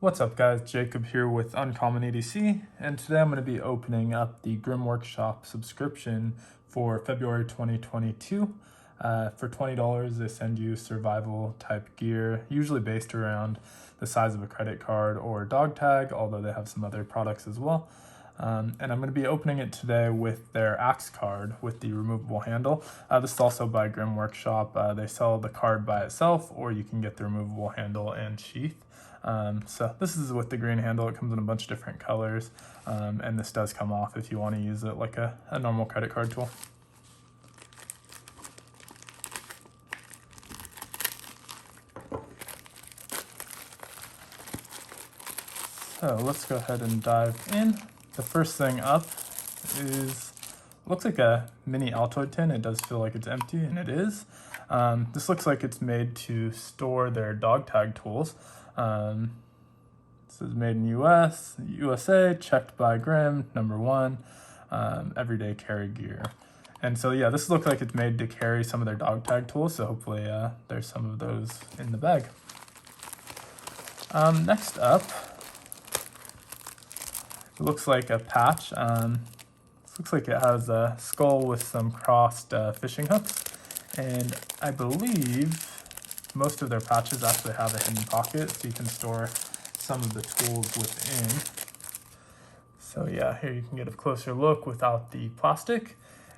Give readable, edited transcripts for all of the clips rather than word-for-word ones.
What's up guys, Jacob here with Uncommon EDC, and today I'm going to be opening up the Grim Workshop subscription for February 2022. For $20 they send you survival type gear, usually based around the size of a credit card or dog tag, although they have some other products as well. And I'm going to be opening it today with their axe card with the removable handle. This is also by Grim Workshop. They sell the card by itself, or you can get the removable handle and sheath. So this is with the green handle. It comes in a bunch of different colors, and this does come off if you want to use it like a normal credit card tool. So let's go ahead and dive in. The first thing up is, looks like a mini Altoid tin. It does feel like it's empty, and it is. This looks like it's made to store their dog tag tools. This is made in USA, checked by Grimm, #1, everyday carry gear. And so yeah, this looks like it's made to carry some of their dog tag tools, so hopefully there's some of those in the bag. Next up, it looks like a patch. This looks like it has a skull with some crossed fishing hooks, and I believe most of their patches actually have a hidden pocket, so you can store some of the tools within. So yeah, here you can get a closer look without the plastic.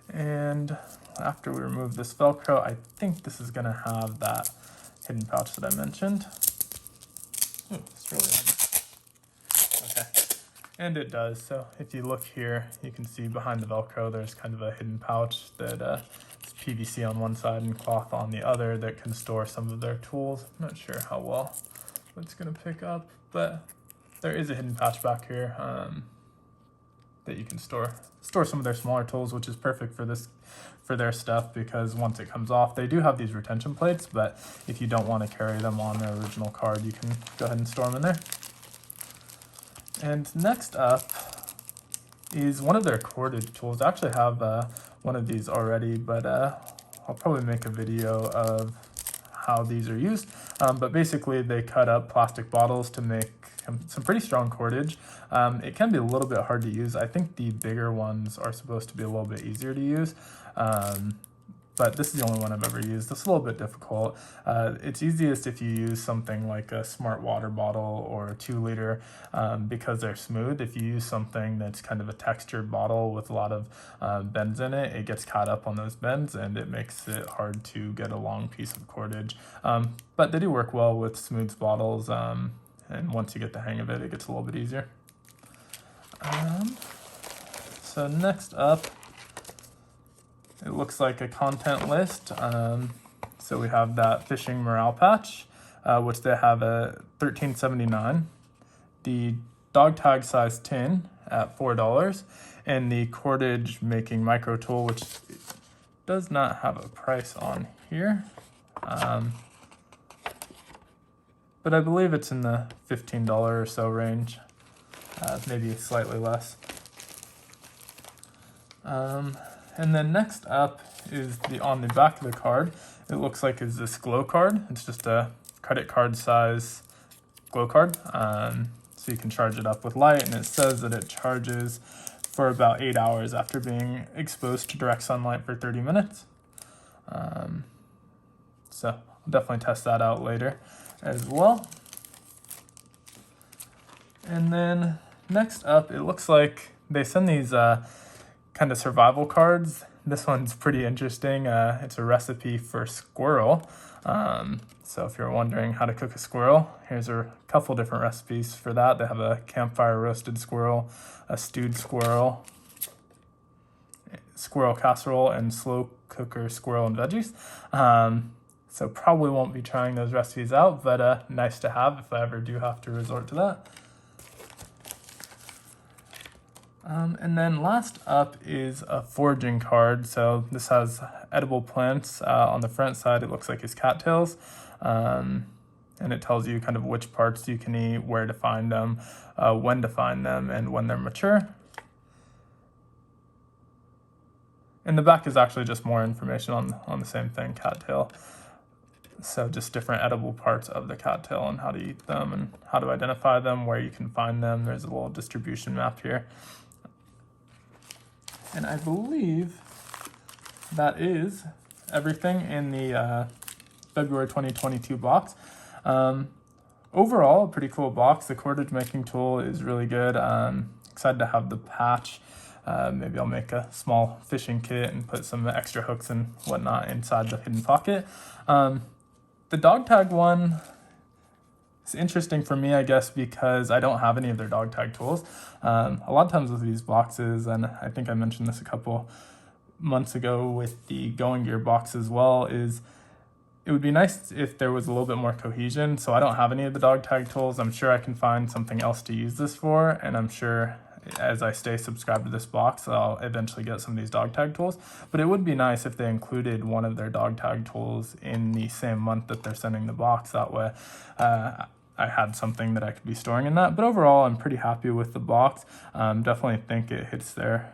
And after we remove this Velcro, I think this is gonna have that hidden pouch that I mentioned. Ooh, it's really heavy. Okay, and it does. So if you look here, you can see behind the Velcro, there's kind of a hidden pouch that PVC on one side and cloth on the other that can store some of their tools. I'm not sure how well it's going to pick up, but there is a hidden pouch back here that you can store some of their smaller tools, which is perfect for their stuff, because once it comes off, they do have these retention plates, but if you don't want to carry them on their original card, you can go ahead and store them in there. And next up is one of their corded tools. I actually have one of these already, but I'll probably make a video of how these are used. But basically they cut up plastic bottles to make some pretty strong cordage. It can be a little bit hard to use. I think the bigger ones are supposed to be a little bit easier to use. But this is the only one I've ever used. This is a little bit difficult. It's easiest if you use something like a smart water bottle or a 2-liter because they're smooth. If you use something that's kind of a textured bottle with a lot of bends in it, it gets caught up on those bends and it makes it hard to get a long piece of cordage. But they do work well with smooth bottles, and once you get the hang of it, it gets a little bit easier. So next up, it looks like a content list. So we have that fishing morale patch, which they have at $13.79. The dog tag size tin at $4, and the cordage making micro tool, which does not have a price on here. But I believe it's in the $15 or so range, maybe slightly less. And then next up is on the back of the card, it looks like is this glow card. It's just a credit card size glow card. So you can charge it up with light, and it says that it charges for about 8 hours after being exposed to direct sunlight for 30 minutes. So I'll definitely test that out later as well. And then next up, it looks like they send these kind of survival cards. This one's pretty interesting. It's a recipe for squirrel. So if you're wondering how to cook a squirrel, here's a couple different recipes for that. They have a campfire roasted squirrel, a stewed squirrel, squirrel casserole, and slow cooker squirrel and veggies. So probably won't be trying those recipes out, but nice to have if I ever do have to resort to that. And then last up is a foraging card. So this has edible plants. On the front side, it looks like it's cattails. And it tells you kind of which parts you can eat, where to find them, when to find them, and when they're mature. And the back is actually just more information on the same thing, cattail. So just different edible parts of the cattail and how to eat them and how to identify them, where you can find them. There's a little distribution map here. And I believe that is everything in the February 2022 box. Overall, a pretty cool box. The cordage making tool is really good. Excited to have the patch. Maybe I'll make a small fishing kit and put some extra hooks and whatnot inside the hidden pocket. The dog tag one is interesting for me, I guess, because I don't have any of their dog tag tools. A lot of times with these boxes, and I think I mentioned this a couple months ago with the Going Gear box as well, is it would be nice if there was a little bit more cohesion. So I don't have any of the dog tag tools. I'm sure I can find something else to use this for, and I'm sure as I stay subscribed to this box, I'll eventually get some of these dog tag tools. But it would be nice if they included one of their dog tag tools in the same month that they're sending the box. That way I had something that I could be storing in that. But overall, I'm pretty happy with the box. Definitely think it hits their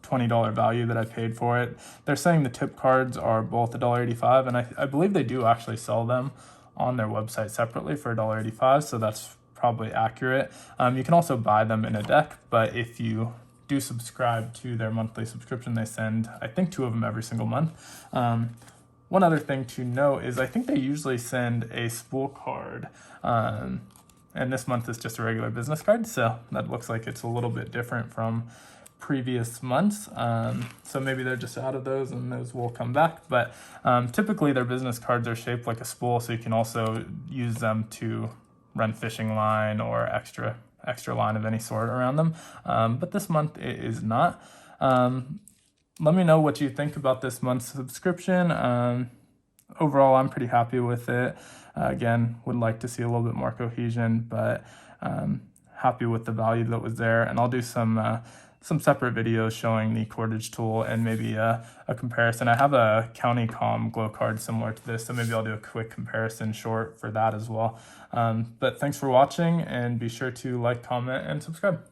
$20 value that I paid for it. They're saying the tip cards are both $1.85, and I believe they do actually sell them on their website separately for $1.85, so that's probably accurate. You can also buy them in a deck, but if you do subscribe to their monthly subscription, they send, I think, 2 of them every single month. One other thing to note is I think they usually send a spool card, and this month is just a regular business card, so that looks like it's a little bit different from previous months. So maybe they're just out of those and those will come back, but typically their business cards are shaped like a spool, so you can also use them to run fishing line or extra line of any sort around them. But this month it is not. Let me know what you think about this month's subscription. Overall, I'm pretty happy with it. Again, would like to see a little bit more cohesion, but happy with the value that was there. And I'll do some separate videos showing the cordage tool and maybe a comparison. I have a County Com glow card similar to this, so maybe I'll do a quick comparison short for that as well. But thanks for watching, and be sure to like, comment, and subscribe.